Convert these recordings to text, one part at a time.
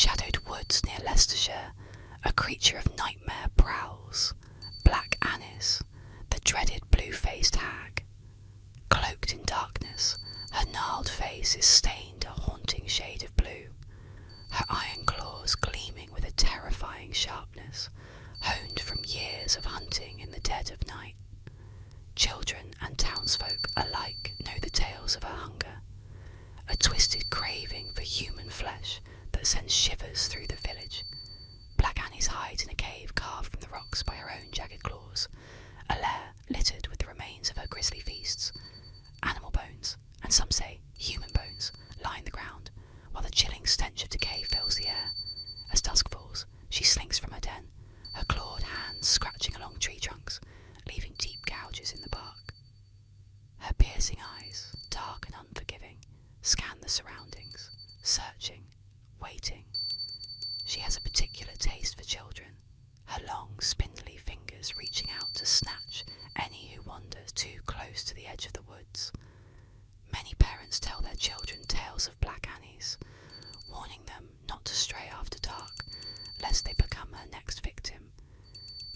shadowed woods near Leicestershire, a creature of nightmare prowls. Black Annis, the dreaded blue-faced hag. Cloaked in darkness, her gnarled face is stained a haunting shade of blue, her iron claws gleaming with a terrifying sharpness, honed from years of hunting in the dead of night. Children and townsfolk alike know the tales of her hunger, a twisted craving for human flesh that sends shivers through the village. Black Annis hides in a cave carved from the rocks by her own jagged claws, a lair littered with the remains of her grisly feasts. Animal bones, and some say human bones, line the ground, while the chilling stench of decay fills the air. As dusk falls, she slinks from her den, her clawed hands scratching along tree trunks, leaving deep gouges in the bark. Her piercing eyes, dark and unforgiving, scan the surroundings, searching, waiting. She has a particular taste for children, her long, spindly fingers reaching out to snatch any who wanders too close to the edge of the woods. Many parents tell their children tales of Black Annis, warning them not to stray after dark, lest they become her next victim.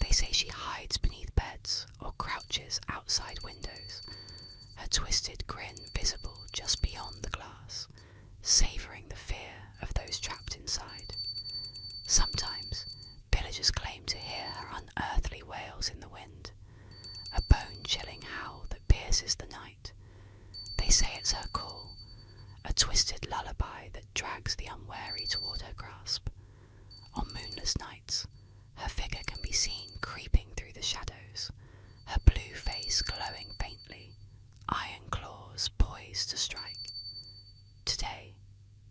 They say she hides beneath beds or crouches outside windows, her twisted grin visible just beyond the glass, savouring the fear of those trapped inside. Sometimes, villagers claim to hear her unearthly wails in the wind, a bone-chilling howl that pierces the night. They say it's her call, a twisted lullaby that drags the unwary toward her grasp. On moonless nights, her figure can be seen creeping through the shadows, her blue face glowing faintly, iron claws poised to strike. Today,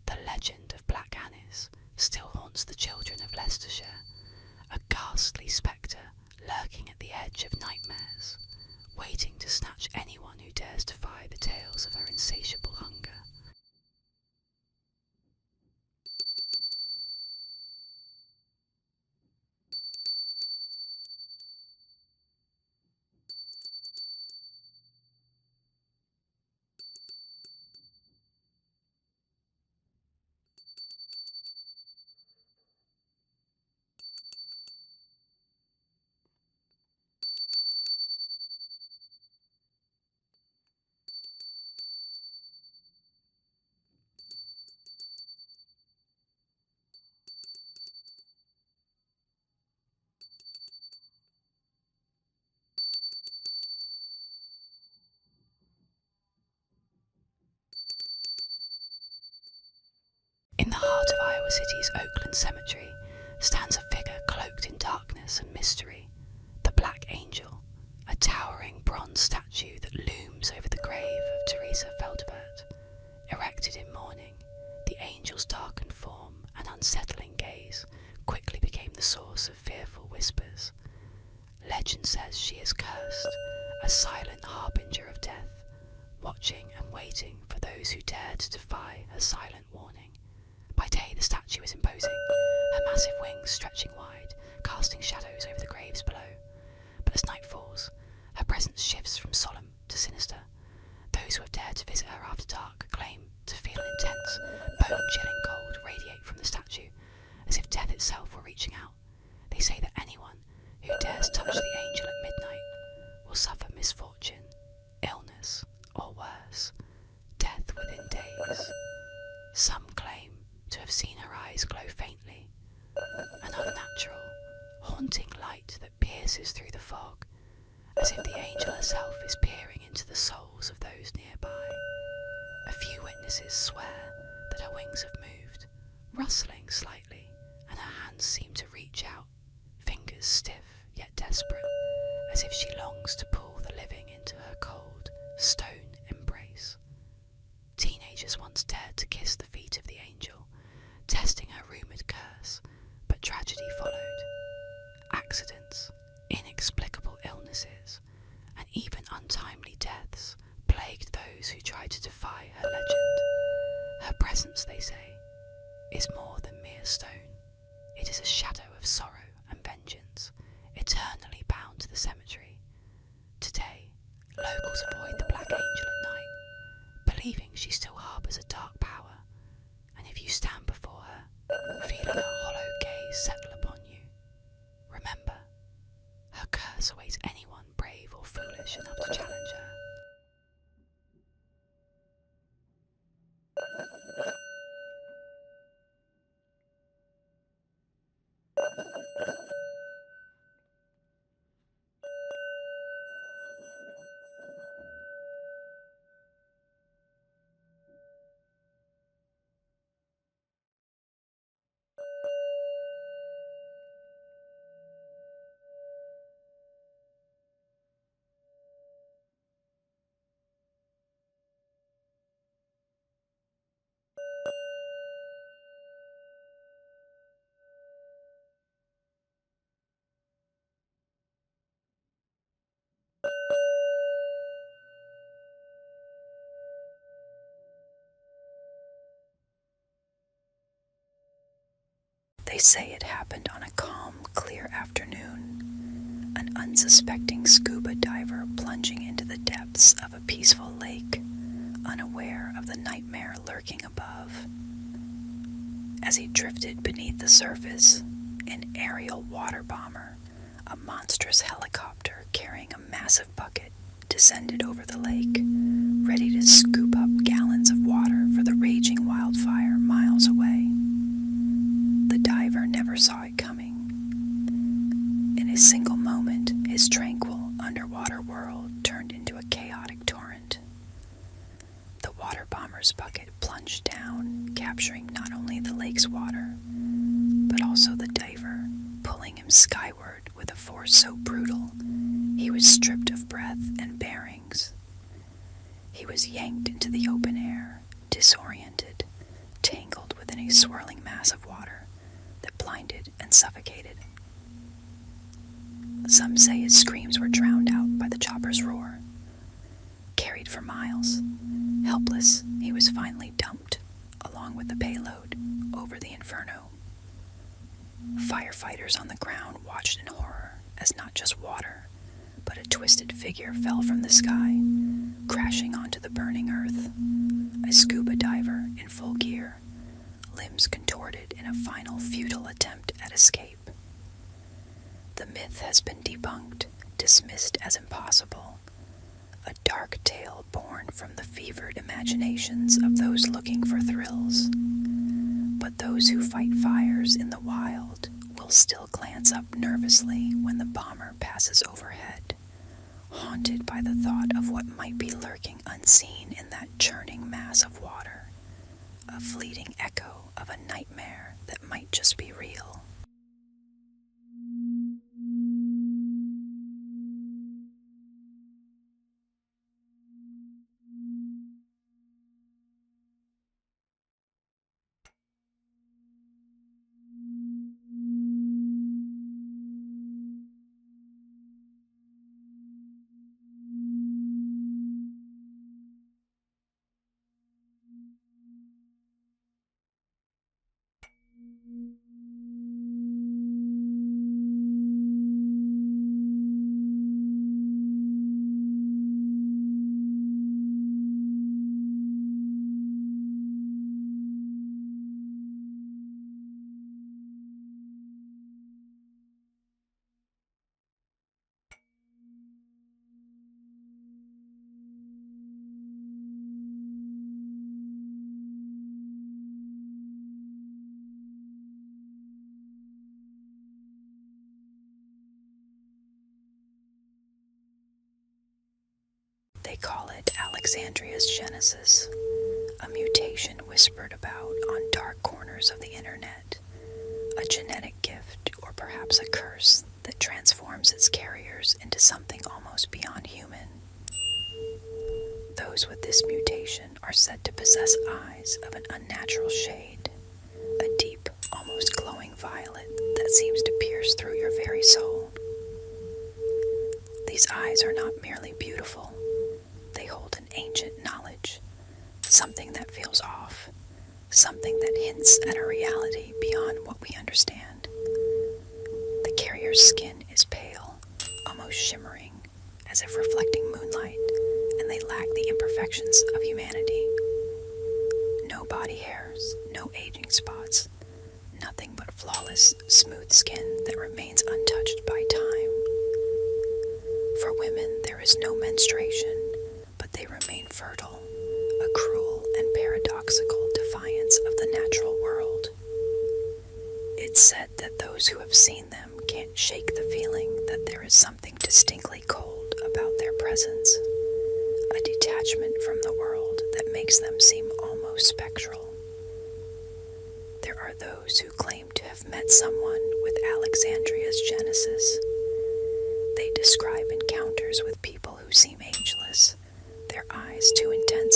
the legend of Black Annis still haunts the children of Leicestershire, a ghastly spectre lurking at the edge of nightmares, waiting to snatch anyone who dares defy the tales of her insatiable hunger. In the heart of Iowa City's Oakland Cemetery stands a figure cloaked in darkness and mystery, the Black Angel, a towering bronze statue that looms over the grave of Teresa Feldwert. Erected in mourning, the angel's darkened form and unsettling gaze quickly became the source of fearful whispers. Legend says she is cursed, a silent harbinger of death, watching and waiting for those who dare to defy her silent warning. By day, the statue is imposing, her massive wings stretching wide, casting shadows over the graves below. But as night falls, her presence shifts from solemn to sinister. Those who have dared to visit her after dark claim to feel an intense, bone-chilling cold radiate from the statue, as if death itself were reaching out. They say that anyone who dares touch the angel at midnight will suffer misfortune, illness, or worse, death within days. Some claim to have seen her eyes glow faintly, an unnatural, haunting light that pierces through the fog, as if the angel herself is peering into the souls of those nearby. A few witnesses swear that her wings have moved, rustling slightly, and her hands seem to reach out, fingers stiff yet desperate, as if she longs to pull the living into her cold, stone embrace. Teenagers once dared to kiss the feet of the angel, testing her rumoured curse, but tragedy followed. Accidents, inexplicable illnesses, and even untimely deaths plagued those who tried to defy her legend. Her presence, they say, is more than mere stone. It is a shadow of sorrow and vengeance, eternally bound to the cemetery. Today, locals avoid the Black Angel at night, believing she still harbours a dark power, and if you stand before her, feeling They say it happened on a calm, clear afternoon. An unsuspecting scuba diver plunging into the depths of a peaceful lake, unaware of the nightmare lurking above. As he drifted beneath the surface, an aerial water bomber, a monstrous helicopter carrying a massive bucket, descended over the lake, ready to scoop up gallons of water for the raging wildfire miles away. The diver never saw it coming. In a single moment, his tranquil underwater world turned into a chaotic torrent. The water bomber's bucket plunged down, capturing not only the lake's water, but also the diver, pulling him skyward with a force so brutal he was stripped of breath and bearings. He was yanked into the open air, disoriented, tangled within a swirling mass of water that blinded and suffocated. Some say his screams were drowned out by the chopper's roar. Carried for miles, helpless, he was finally dumped, along with the payload, over the inferno. Firefighters on the ground watched in horror as not just water, but a twisted figure fell from the sky, crashing onto the burning earth. A scuba diver in full gear, limbs contorted in a final futile attempt at escape. The myth has been debunked, dismissed as impossible, a dark tale born from the fevered imaginations of those looking for thrills. But those who fight fires in the wild will still glance up nervously when the bomber passes overhead, haunted by the thought of what might be lurking unseen in that churning mass of water, a fleeting echo of a nightmare that might just be real. They call it Alexandria's Genesis, a mutation whispered about on dark corners of the internet, a genetic gift or perhaps a curse that transforms its carriers into something almost beyond human. Those with this mutation are said to possess eyes of an unnatural shade, a deep, almost glowing violet that seems to pierce through your very soul. These eyes are not merely beautiful. They hold an ancient knowledge, something that feels off, something that hints at a reality beyond what we understand. The carrier's skin is pale, almost shimmering, as if reflecting moonlight, and they lack the imperfections of humanity. No body hairs, no aging spots, nothing but flawless, smooth skin that remains untouched by time. For women, there is no menstruation, but they remain fertile, a cruel and paradoxical defiance of the natural world. It It's said that those who have seen them can't shake the feeling that there is something distinctly cold about their presence, a detachment from the world that makes them seem almost spectral. There are those who claim to have met someone with Alexandria's Genesis. They describe encounters with people who seem ageless, their eyes too intense,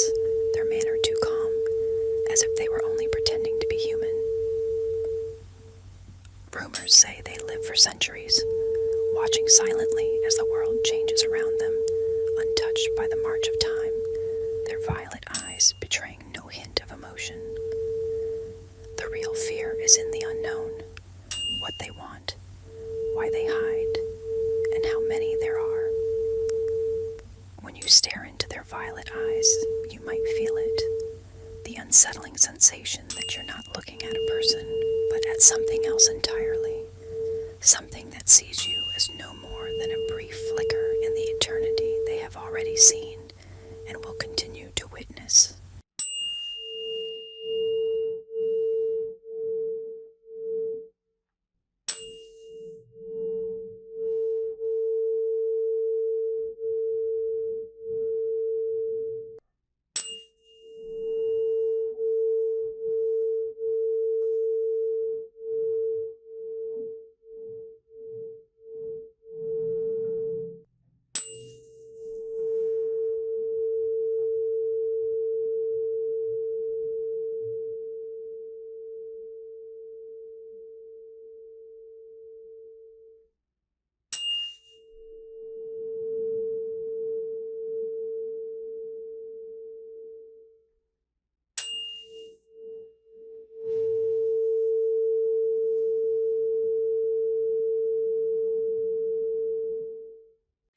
their manner too calm, as if they were only pretending to be human. Rumors say they live for centuries, watching silently as the world changes around them, untouched by the march of time, their violet eyes betraying no hint of emotion. The real fear is in the unknown, what they want, why they hide, and how many there are. When you stare into their violet eyes, you might feel it, the unsettling sensation that you're not looking at a person, but at something else entirely, something that sees you as no more than a brief flicker in the eternity they have already seen and will continue to witness.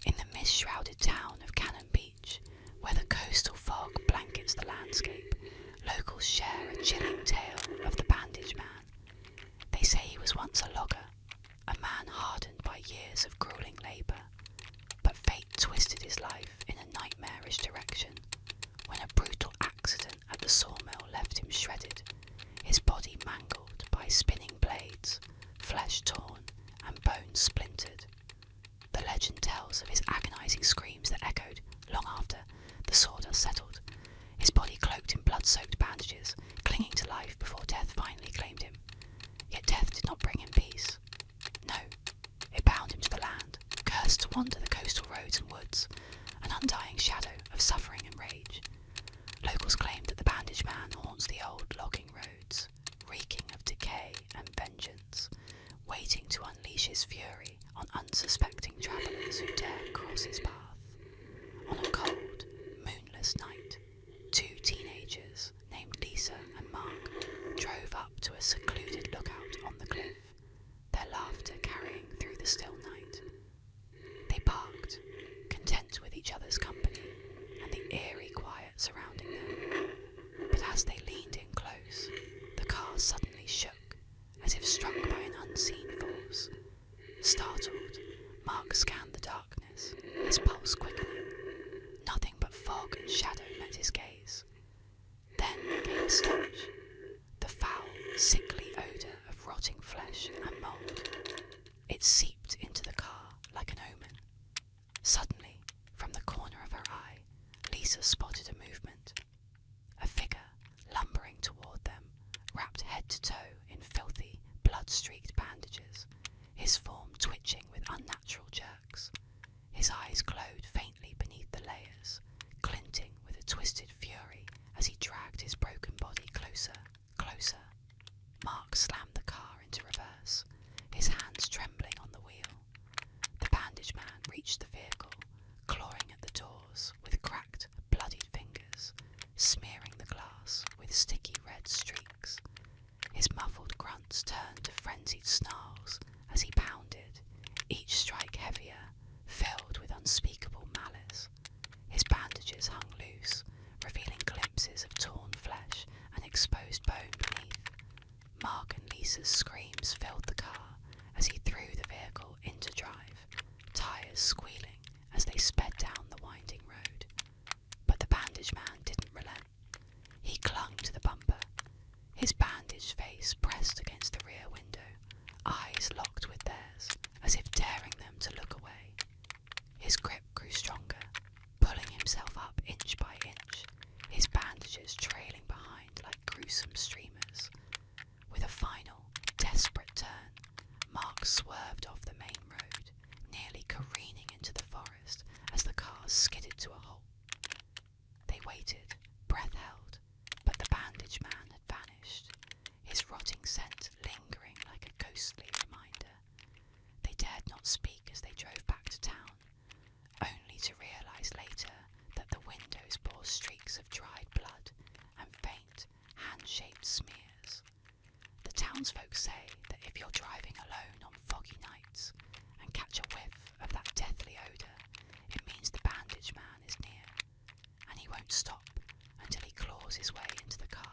In the mist-shrouded town of Cannon Beach, where the coastal fog blankets the landscape, locals share a chilling tale of the Bandage Man. They say he was once a logger, a man hardened by years of grueling labour, but fate twisted his life in a nightmarish direction when a brutal accident at the sawmill left him shredded, his body mangled by spinning blades, flesh torn and bones splintered. The legend tells of his agonising screams that echoed long after the sawdust settled, his body cloaked in blood-soaked bandages, clinging to life before death finally claimed him. Yet death did not bring him peace. No, it bound him to the land, cursed to wander the coastal roads and woods, an undying shadow of suffering and rage. Locals claim that the Bandage Man haunts the old logging roads, reeking of decay and vengeance, waiting to unleash his fury on unsuspecting travellers who dare cross his path. On a cold, moonless night, two teenagers named Lisa and Mark drove up to a secluded lookout on the cliff, their laughter carrying through the still night. They parked, content with each other's company and the eerie quiet surrounding them. But as they leaned in close, the car suddenly shook, as if struck by an unseen force. Startled, Mark scanned the darkness, his pulse quickening. Nothing but fog and shadow met his gaze. Then came a stench, the foul, sickly odour of rotting flesh and mould. It seeped into the car like an omen. Suddenly, from the corner of her eye, Lisa spotted a movement. A figure lumbering toward them, wrapped head to toe in filthy, blood-streaked bandages, his form twitching with unnatural jerks. His eyes glowed faintly beneath the layers, glinting with a twisted fury as he dragged his broken body closer, closer. Mark slammed the car into reverse, his hands trembling on the wheel. The Bandage Man reached the vehicle, clawing at the doors with cracked, bloodied fingers, smearing the glass with sticky red streaks. His muffled grunts turned to frenzied snarls as he pounded, each strike heavier, filled with unspeakable malice. His bandages hung loose, revealing glimpses of torn flesh and exposed bone beneath. Mark and Lisa's screams filled the car as he threw the vehicle into drive, tyres squealing as they sped down the winding road. But the Bandage Man didn't relent. He clung to the bumper, his bandaged face pressed against the rear window, eyes locked with theirs, as if daring them to look away. His grip grew stronger, pulling himself up inch by inch, his bandages trailing behind like gruesome streamers. With a final, desperate turn, Mark swerved off the main road, nearly careening into the forest as the cars skidded to a halt. They waited, breath held, but the bandage man had vanished, his rotting scent lingering like a ghostly reminder. They dared not speak as they drove back to town, only to realise later that the windows bore streaks of dried blood and faint, hand-shaped smears. The townsfolk say that if you're driving alone on foggy nights and catch a whiff of that deathly odour, it means the bandage man is near, and he won't stop until he claws his way into the car.